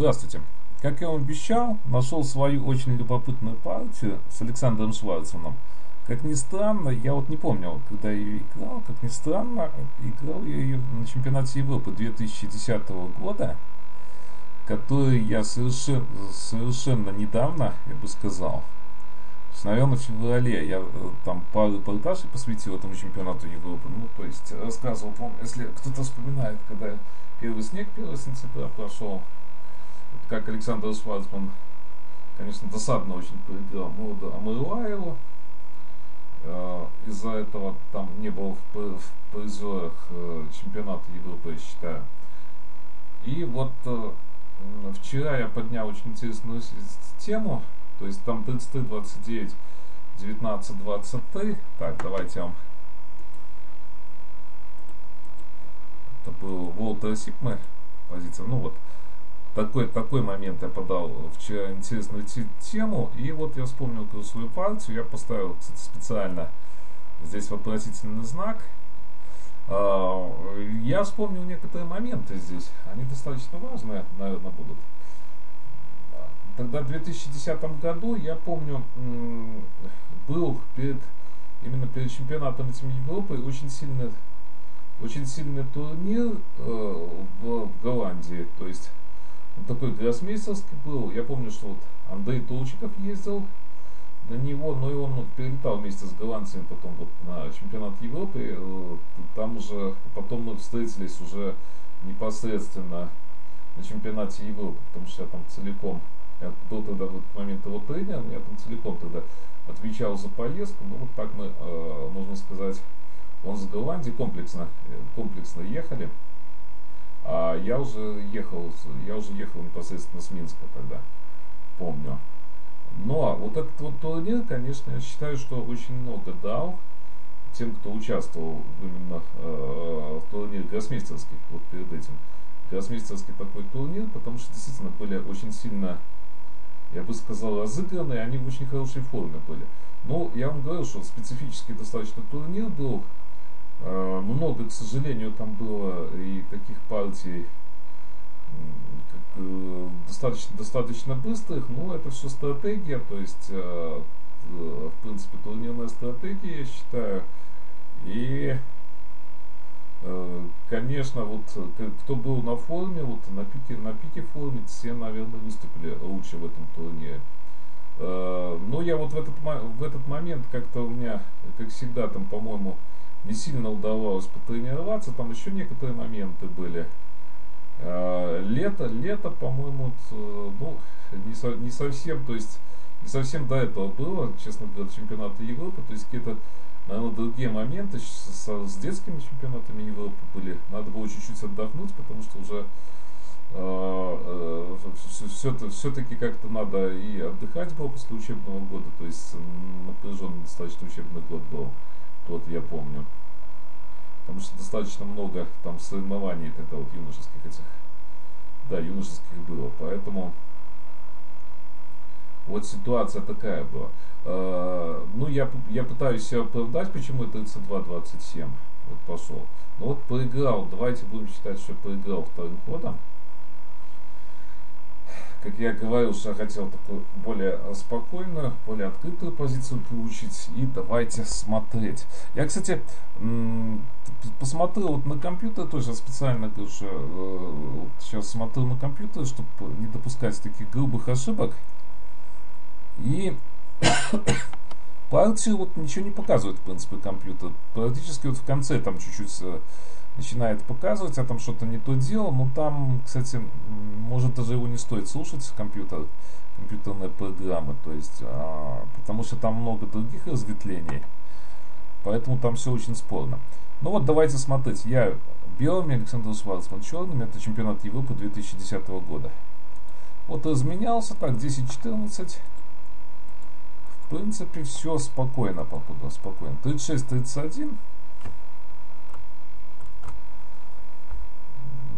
Здравствуйте. Как я вам обещал, нашел свою очень любопытную партию с Александром Шварцманом. Как ни странно, я вот не помнил, когда я ее играл, как ни странно, играл я ее на чемпионате Европы 2010 года, который я совершенно недавно, я бы сказал, наверное, в феврале я там пару репортажей посвятил этому чемпионату Европы. Ну, то есть рассказывал, если кто-то вспоминает, когда первый снег 1 сентября прошел, как Александр Шварцман, конечно, досадно очень проиграл Мураду Амыруаеву. Из-за этого там не было в призерах чемпионата Европы, я считаю. И вот вчера я поднял очень интересную тему. То есть там 33-29, 19-23. Так, давайте я вам... Это был Волтер Сипме позиция. Ну вот, такой момент я подал вчера интересную тему. И вот я вспомнил свою партию. Я поставил, кстати, специально здесь вопросительный знак. Я вспомнил некоторые моменты здесь. Они достаточно важные, наверное, будут. Тогда в 2010 году, я помню, был именно перед чемпионатом Европы очень сильный турнир в Голландии. То есть он такой гроссмейстерский был. Я помню, что вот Андрей Толчиков ездил на него, но и он перелетал вместе с голландцами потом вот на чемпионат Европы. Там уже потом мы встретились уже непосредственно на чемпионате Европы, потому что я там целиком, я был тогда в этот момент его тренером, я там целиком тогда отвечал за поездку. Ну вот так мы, можно сказать, он с Голландии комплексно ехали. А я уже ехал непосредственно с Минска тогда, помню. Но вот этот вот турнир, конечно, я считаю, что очень много дал тем, кто участвовал именно в турнире гроссмейстерских, вот перед этим. Гроссмейстерский такой турнир, потому что действительно были очень сильно, я бы сказал, разыгранные, они в очень хорошей форме были. Но я вам говорил, что специфический достаточно турнир был. Много, к сожалению, там было и таких партий достаточно быстрых, но это все стратегия, то есть, в принципе, турнирная стратегия, я считаю. И, конечно, вот кто был на форме, вот на пике форме, все, наверное, выступили лучше в этом турнире. Но я вот в этот момент как-то у меня, как всегда, там, по-моему, не сильно удавалось потренироваться, там еще некоторые моменты были. Лето, по-моему, ну, не совсем, то есть не совсем до этого было, честно говоря, чемпионаты Европы, то есть какие-то, наверное, другие моменты с детскими чемпионатами Европы были. Надо было чуть-чуть отдохнуть, потому что уже все-таки как-то надо и отдыхать было после учебного года, то есть напряженный достаточно учебный год был. Вот я помню. Потому что достаточно много там соревнований тогда вот юношеских было. Поэтому вот ситуация такая была. Ну, я пытаюсь себя оправдать, почему 32-27 вот пошел. Но вот проиграл, давайте будем считать, что проиграл вторым ходом. Как я говорил, что я хотел такую более спокойную, более открытую позицию получить. И давайте смотреть. Я, кстати, посмотрел вот на компьютер, тоже специально, вот сейчас смотрю на компьютер, чтобы не допускать таких грубых ошибок. И партию вот ничего не показывает, в принципе, компьютер. Практически вот в конце там чуть-чуть начинает показывать, я там что-то не то делал, но там, кстати, может даже его не стоит слушать, компьютерные программы, то есть, потому что там много других разветвлений, поэтому там все очень спорно. Ну вот давайте смотреть, я белыми, Александр Шварцман черными, это чемпионат Европы 2010 года. Вот разменялся, так, 10-14, в принципе, все спокойно, покуда спокойно, 36-31.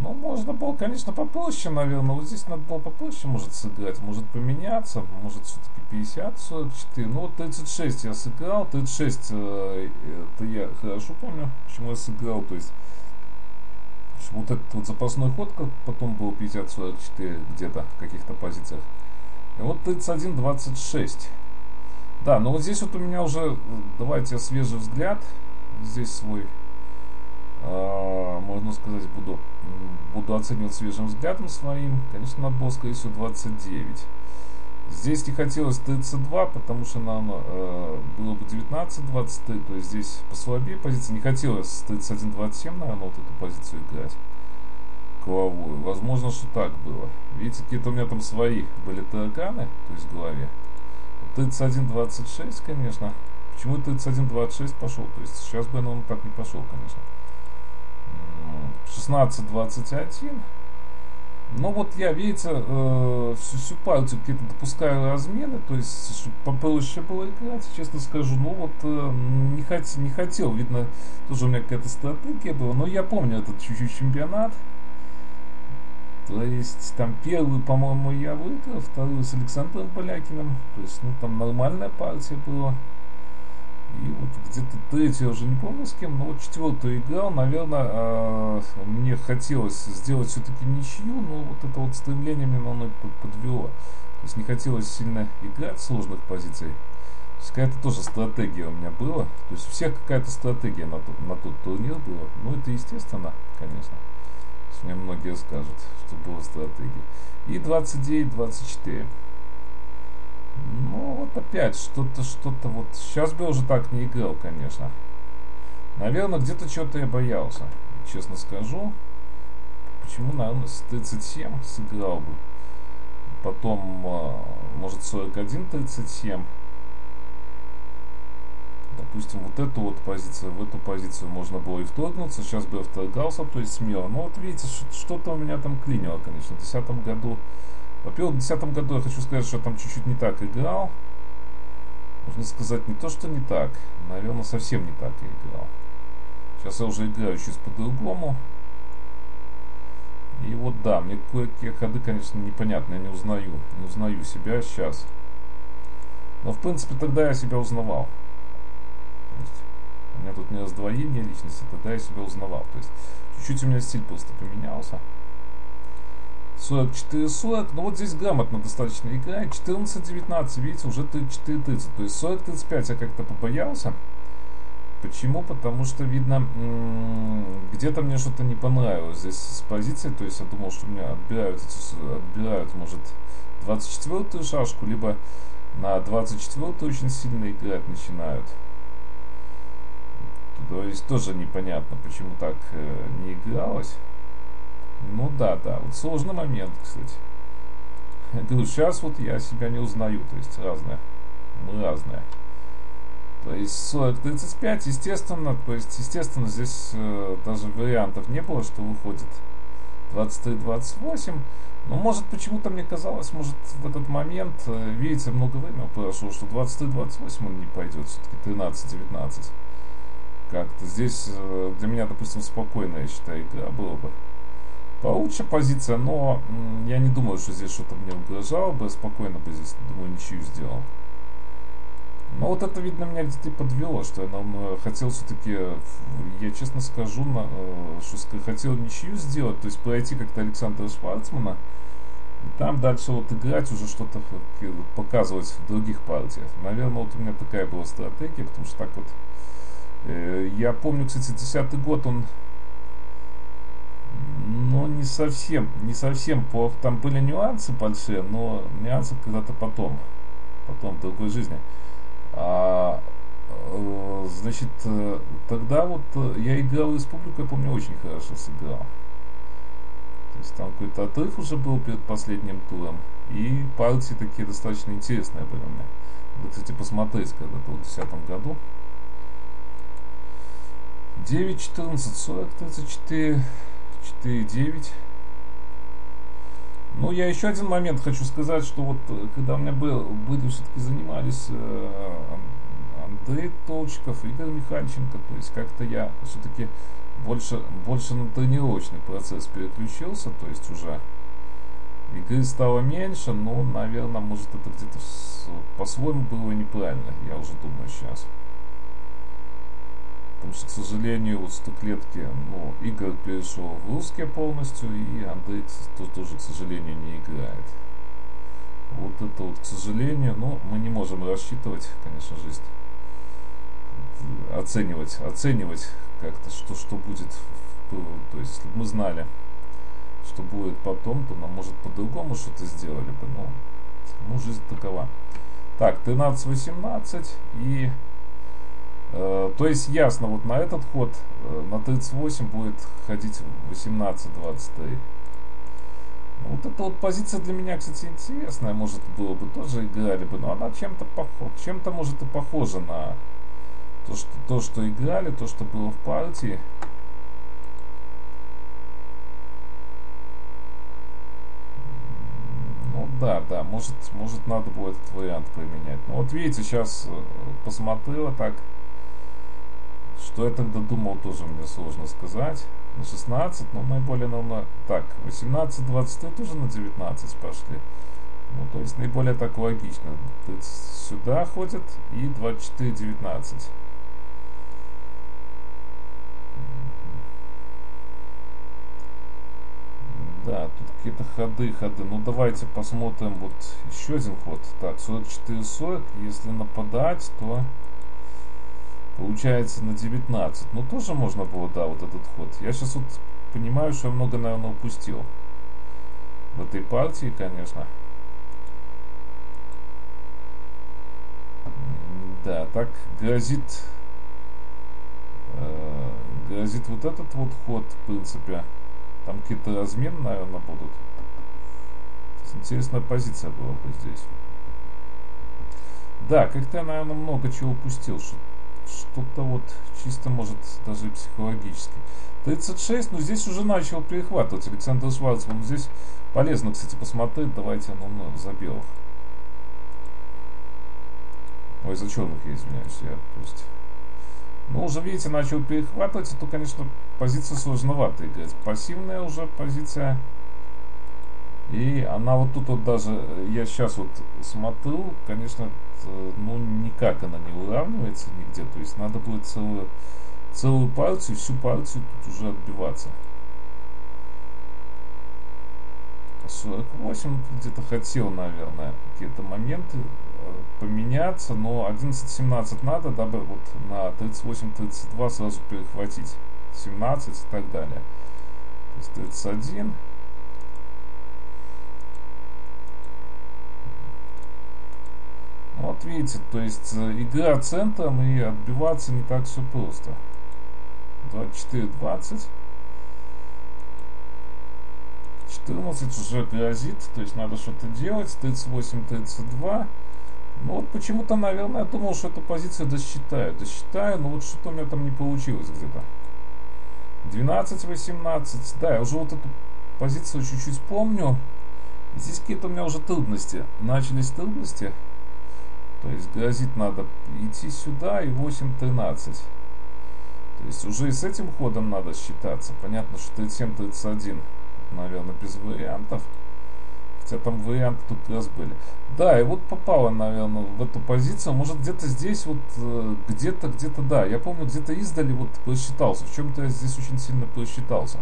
Ну, можно было, конечно, попроще, наверное. Вот здесь надо было попроще, может, сыграть. Может поменяться, может все-таки 50-44. Ну, вот 36 я сыграл. 36 это я хорошо помню, почему я сыграл. То есть Вот этот вот запасной ход, как потом был 50-44 где-то в каких-то позициях. И вот 31-26. Да, но вот здесь вот у меня уже, давайте свежий взгляд. Здесь свой, можно сказать, буду оценивать свежим взглядом своим. Конечно, надо было, скорее всего, 29. Здесь не хотелось 32, потому что нам было бы 19-23, то есть здесь послабее позиция. Не хотелось 31-27, наверное, вот эту позицию играть головой. Возможно, что так было. Видите, какие-то у меня там свои были тараканы, то есть в голове. 31-26, конечно. Почему 31-26 пошел? То есть сейчас бы он так не пошел, конечно. 16-21. Но вот я, видите, всю партию какие-то допускаю размены, то есть, чтобы попроще было играть, честно скажу. Ну вот, не хотел, видно, тоже у меня какая-то стратегия была, но я помню этот чуть-чуть чемпионат. То есть, там первый, по-моему, я выиграл, второй с Александром Полякиным, то есть, ну, там нормальная партия была. И вот где-то третью я уже не помню с кем, но вот четвертую играл, наверное, мне хотелось сделать все-таки ничью, но вот это вот стремление меня на мной подвело. То есть не хотелось сильно играть в сложных позициях. То есть какая-то тоже стратегия у меня была. То есть у всех какая-то стратегия на тот турнир была. Ну это естественно, конечно. Мне многие скажут, что была стратегия. И 29-24. Ну, вот опять что-то вот. Сейчас бы я уже так не играл, конечно. Наверное, где-то чего-то я боялся, честно скажу. Почему, наверное, с 37 сыграл бы. Потом, может, 41-37. Допустим, вот эту вот позицию, в эту позицию можно было и вторгнуться. Сейчас бы я вторгался, то есть смело. Но вот видите, что-то у меня там клинило, конечно. В 2010 году. Во-первых, в 2010 году я хочу сказать, что я там чуть-чуть не так играл. Можно сказать, не то, что не так. Наверное, совсем не так я играл. Сейчас я уже играю чуть по-другому. И вот да, мне кое-какие ходы, конечно, непонятны. Я не узнаю себя сейчас. Но, в принципе, тогда я себя узнавал. То есть, у меня тут не раздвоение личности, тогда я себя узнавал. То есть, чуть-чуть у меня стиль просто поменялся. 44-40, ну вот здесь грамотно достаточно играет. 14-19, видите, уже 34-30. То есть 40-35 я как-то побоялся. Почему? Потому что, видно, где-то мне что-то не понравилось здесь с позицией. То есть я думал, что меня отбирают, может, 24-ю шашку, либо на 24-ю очень сильно играть начинают. То есть тоже непонятно, почему так не игралось. Ну да, вот сложный момент, кстати. Я говорю, сейчас вот я себя не узнаю, то есть мы разные. То есть 40-35, естественно, здесь даже вариантов не было, что выходит 23-28. Но может почему-то мне казалось, может в этот момент, видите, много времени прошло, что 23-28 он не пойдет, все-таки 13-19. Как-то здесь для меня, допустим, спокойная, я считаю, игра была бы. Получше позиция, но я не думаю, что здесь что-то мне угрожало бы. Спокойно бы здесь, думаю, ничью сделал. Но вот это, видно, меня где-то и подвело, что я хотел все-таки, я честно скажу, что хотел ничью сделать, то есть пройти как-то Александра Шварцмана, и там дальше вот играть, уже что-то показывать в других партиях. Наверное, вот у меня такая была стратегия, потому что так вот, я помню, кстати, 10-й год он, но не совсем плохо. Там были нюансы большие, но нюансы когда-то потом в другой жизни. Значит, тогда вот я играл республику, я помню, очень хорошо сыграл. То есть там какой-то отрыв уже был перед последним туром. И партии такие достаточно интересные были у меня. Надо, кстати, посмотреть когда-то в 2010 году. 9-14, 40-34. 4-9. Ну, я еще один момент хочу сказать, что вот когда у меня были все-таки занимались Андрей Толчков, Игорь Михальченко, то есть как-то я все-таки больше на тренировочный процесс переключился, то есть уже игры стало меньше, но, наверное, может это где-то по-своему было неправильно, я уже думаю сейчас. Потому что, к сожалению, вот 100 клетки, ну, Игорь перешел в русские полностью, и Андрей тоже, к сожалению, не играет. Вот это вот, к сожалению, но мы не можем рассчитывать, конечно же, оценивать как-то, что будет, то есть, если бы мы знали, что будет потом, то нам, может, по-другому что-то сделали бы, но ну, жизнь такова. Так, 13-18 и... то есть ясно, вот на этот ход на 38 будет ходить 18-23. Вот эта вот позиция для меня, кстати, интересная. Может, было бы тоже играли бы, но она чем-то может и похожа на то, что играли, то, что было в партии. Ну да, может надо будет этот вариант применять. Но вот видите, сейчас посмотрела так. Что я тогда думал, тоже мне сложно сказать. На 16, но наиболее равно. Так, 18-23 тоже на 19 пошли. Ну, то есть наиболее так логично. Сюда ходят и 24-19. Да, тут какие-то ходы. Ну, давайте посмотрим вот еще один ход. Так, 44-40. Если нападать, то... Получается на 19. Ну, тоже можно было, да, вот этот ход. Я сейчас вот понимаю, что я много, наверное, упустил. В этой партии, конечно. Да, так грозит вот этот вот ход, в принципе. Там какие-то размены, наверное, будут. Интересная позиция была бы здесь. Да, как-то я, наверное, много чего упустил. Что-то вот чисто, может, даже психологически. 36, ну здесь уже начал перехватывать Александр Шварцман. Здесь полезно, кстати, посмотреть. Давайте, ну, за белых. Ой, за черных я извиняюсь. Ну, уже, видите, начал перехватывать. Это, конечно, позиция сложновато играть. Пассивная уже позиция. И она вот тут вот даже, я сейчас вот смотрю, конечно, ну никак она не выравнивается нигде. То есть надо будет целую партию, всю партию тут уже отбиваться. 48 где-то хотел, наверное, какие-то моменты поменяться, но 11-17 надо, дабы вот на 38-32 сразу перехватить 17 и так далее. То есть 31. Вот видите, то есть игра центром и отбиваться не так все просто. 24-20. 14 уже грозит, то есть надо что-то делать. 38-32. Ну вот почему-то, наверное, я думал, что эту позицию досчитаю, но вот что-то у меня там не получилось где-то. 12-18. Да, я уже вот эту позицию чуть-чуть помню. Здесь какие-то у меня уже трудности. Начались трудности. То есть грозит надо идти сюда и 8-13. То есть уже и с этим ходом надо считаться. Понятно, что 37-31, наверное, без вариантов. Хотя там варианты тут как раз были. Да, и вот попало, наверное, в эту позицию. Может где-то здесь вот, где-то, да. Я помню, где-то издали вот просчитался. В чем-то я здесь очень сильно просчитался.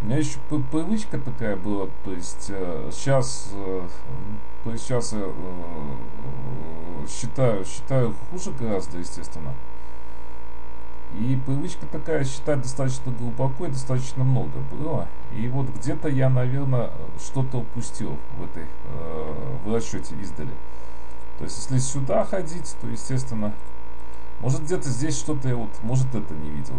У меня еще привычка такая была, то есть сейчас я считаю хуже гораздо, естественно. И привычка такая считать достаточно глубоко и достаточно много было. И вот где-то я, наверное, что-то упустил в расчете издали. То есть если сюда ходить, то, естественно, может где-то здесь что-то я вот, может это не видел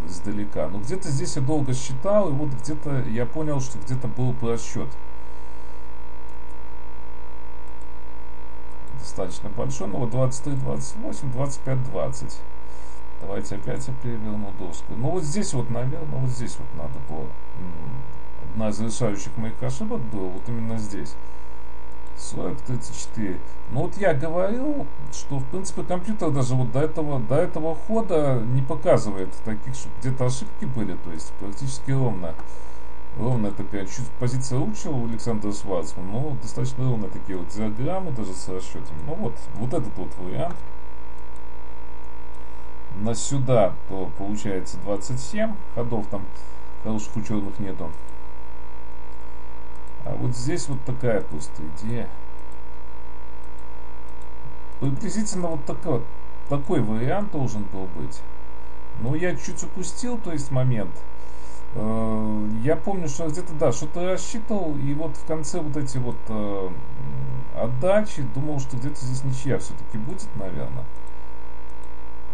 издалека. Но где-то здесь я долго считал, и вот где-то я понял, что где-то был просчет. Достаточно большой, но вот 23-28, 25-20. Давайте опять я переверну доску. Ну вот здесь вот, наверное, вот здесь вот надо было. Одна из решающих моих ошибок была вот именно здесь. 40-34. Ну вот я говорил, что в принципе компьютер даже вот до этого хода не показывает таких, что где-то ошибки были, то есть практически ровная такая, чуть позиция лучше у Александра Шварцмана, но достаточно ровные такие вот диаграммы даже с расчетом. Ну вот этот вот вариант. на сюда, то получается 27 ходов, там хороших ученых нету. А вот здесь вот такая просто идея. Приблизительно вот такой вариант должен был быть. Но я чуть упустил, то есть момент. Я помню, что где-то, да, что-то рассчитывал, и вот в конце вот эти вот отдачи, думал, что где-то здесь ничья все-таки будет, наверное.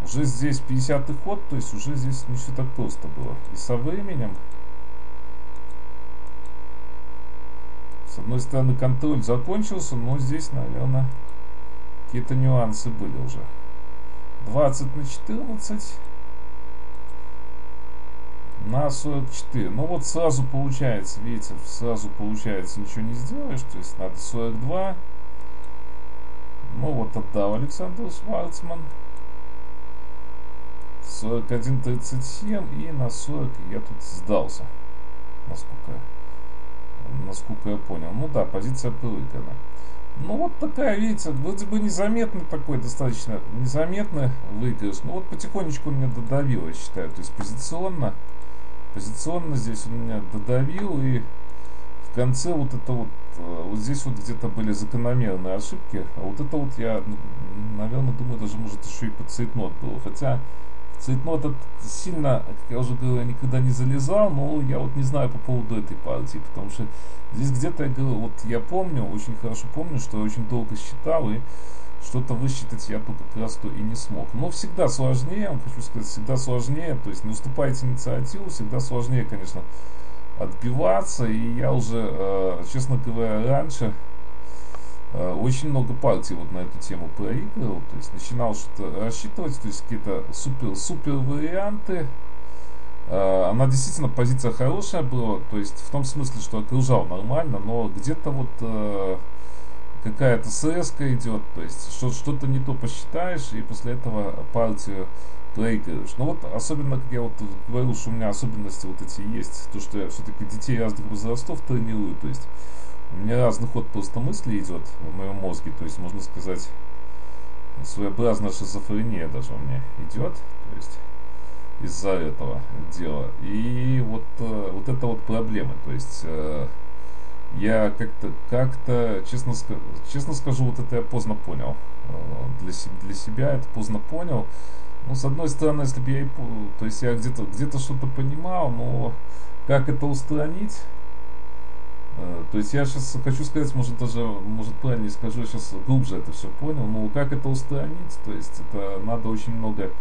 Уже здесь 50-й ход, то есть уже здесь не все так просто было. И со временем, с одной стороны, контроль закончился, но здесь, наверное, какие-то нюансы были уже. 20 на 14 на 44. Ну вот сразу получается, видите, сразу получается ничего не сделаешь. То есть надо 42. Ну вот отдал Александр Шварцман. 41-37 и на 40 я тут сдался. Насколько я понял. Ну да, позиция прыгана. Ну вот такая, видите, вроде бы незаметный такой, достаточно незаметный выигрыш. Ну вот потихонечку он меня додавил, я считаю. То есть позиционно здесь он меня додавил, и в конце вот это вот здесь вот где-то были закономерные ошибки, а вот это вот я, наверное, думаю, даже может еще и под цейтнот было. Хотя в цейтнот это сильно, как я уже говорил, я никогда не залезал, но я вот не знаю по поводу этой партии, потому что здесь где-то я говорю, вот я помню, очень хорошо помню, что я очень долго считал, и что-то высчитать я тут как раз то и не смог. Но всегда сложнее, я вам хочу сказать, всегда сложнее, то есть не уступайте инициативу, всегда сложнее, конечно, отбиваться. И я уже, честно говоря, раньше очень много партий вот на эту тему проигрывал, то есть начинал что-то рассчитывать, то есть какие-то супер варианты. Она действительно позиция хорошая была, то есть в том смысле, что окружал нормально, но где-то вот какая-то срезка идет, то есть что-то не то посчитаешь, и после этого партию проигрываешь. Но вот особенно, как я вот говорил, что у меня особенности вот эти есть, то, что я все-таки детей разных возрастов тренирую, то есть у меня разный ход просто мысли идет в моем мозге, то есть можно сказать, своеобразная шизофрения даже у меня идет, то есть из-за этого дела. И вот это вот проблема, то есть я как-то честно скажу, вот это я поздно понял. Для себя это поздно понял. Ну, с одной стороны, если бы я, то есть я где-то что-то понимал, но как это устранить? То есть я сейчас хочу сказать, может правильнее скажу, я сейчас глубже это все понял, но как это устранить? То есть это надо очень много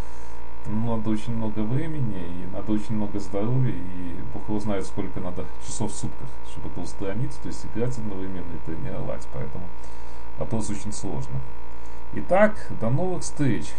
времени, и надо очень много здоровья, и Бог его знает, сколько надо часов в сутках, чтобы это устранить, то есть играть одновременно и тренировать, поэтому вопрос очень сложный. Итак, до новых встреч!